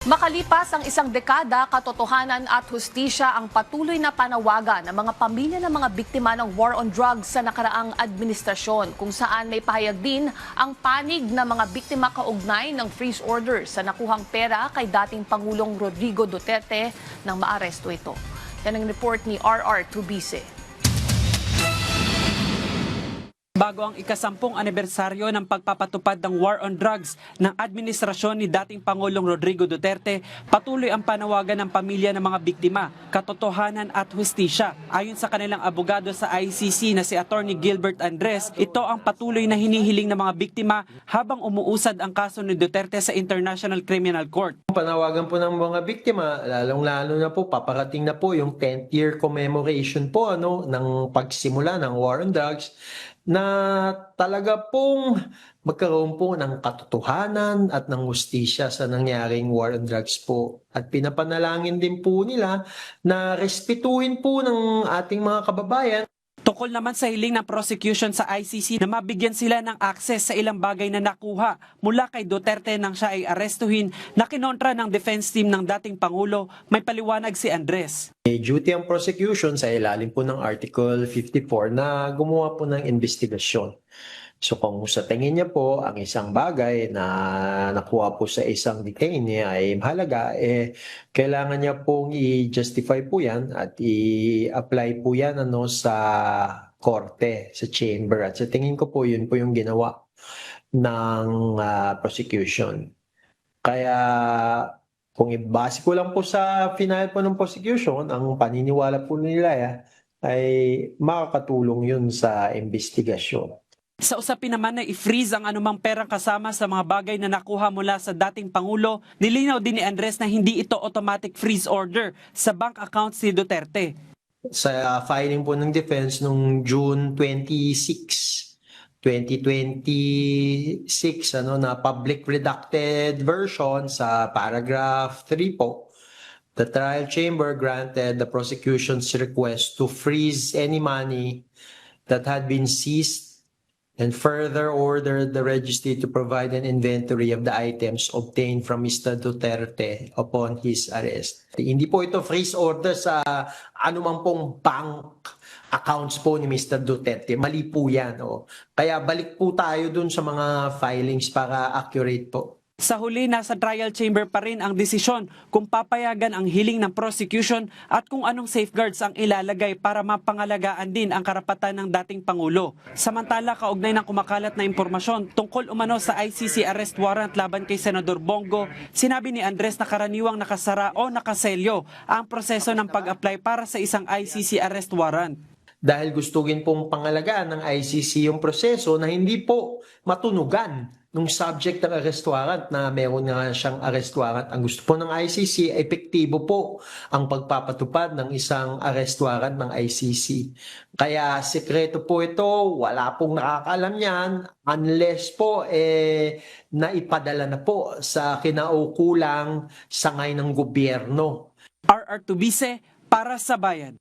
Makalipas ang isang dekada, katotohanan at hustisya ang patuloy na panawagan ng mga pamilya ng mga biktima ng war on drugs sa nakaraang administrasyon, kung saan may pahayag din ang panig ng mga biktima kaugnay ng freeze order sa nakuhang pera kay dating Pangulong Rodrigo Duterte nang maaresto ito. Yan ang report ni RR Tubise. Bago ang ika-10 anibersaryo ng pagpapatupad ng war on drugs ng administrasyon ni dating Pangulong Rodrigo Duterte, patuloy ang panawagan ng pamilya ng mga biktima, katotohanan at hustisya. Ayon sa kanilang abogado sa ICC na si Attorney Gilbert Andres, ito ang patuloy na hinihiling ng mga biktima habang umuusad ang kaso ni Duterte sa International Criminal Court. Panawagan po ng mga biktima, lalong-lalo na po, paparating na po yung 10th year commemoration po ng pagsimula ng war on drugs, na talaga pong magkaroon po ng katotohanan at ng hustisya sa nangyaring war on drugs po. At pinapanalangin din po nila na respetuhin po ng ating mga kababayan. Tungkol naman sa hiling ng prosecution sa ICC na mabigyan sila ng access sa ilang bagay na nakuha mula kay Duterte nang siya ay arestuhin na kinontra ng defense team ng dating Pangulo, may paliwanag si Andres. May duty ang prosecution sa ilalim po ng Article 54 na gumawa po ng investigasyon. So kung sa tingin niya po ang isang bagay na nakuha po sa isang detainee ay mahalaga, kailangan niya pong i-justify po yan at i-apply po yan sa korte, sa chamber. At sa tingin ko po yun po yung ginawa ng prosecution. Kaya kung ibase ko lang po sa final po ng prosecution, ang paniniwala po nila ay makakatulong yun sa investigasyon. Sa usapin naman na i-freeze ang anumang perang kasama sa mga bagay na nakuha mula sa dating Pangulo, nilinaw din ni Andres na hindi ito automatic freeze order sa bank accounts ni Duterte. Sa filing po ng defense noong June 26, 2026, na public redacted version sa paragraph 3 po, the trial chamber granted the prosecution's request to freeze any money that had been seized and further ordered the registry to provide an inventory of the items obtained from Mr. Duterte upon his arrest. Hindi po ito freeze order sa anumang pong bank accounts po ni Mr. Duterte. Mali po yan. Kaya balik po tayo dun sa mga filings para accurate po. Sa huli, nasa trial chamber pa rin ang desisyon kung papayagan ang hiling ng prosecution at kung anong safeguards ang ilalagay para mapangalagaan din ang karapatan ng dating Pangulo. Samantala, kaugnay ng kumakalat na impormasyon tungkol umano sa ICC arrest warrant laban kay Senador Bongo, sinabi ni Andres na karaniwang nakasara o nakaselyo ang proseso ng pag-apply para sa isang ICC arrest warrant. Dahil gustugin pong pangalagaan ng ICC yung proseso na hindi po matunugan nung subject ng arrest warrant na meron nga siyang arrest warrant. Ang gusto po ng ICC, epektibo po ang pagpapatupad ng isang arrest warrant ng ICC. Kaya sekreto po ito, wala pong nakakaalam yan unless po naipadala na po sa kinaukulang sangay ng gobyerno. RR Tubise para sa Bayan.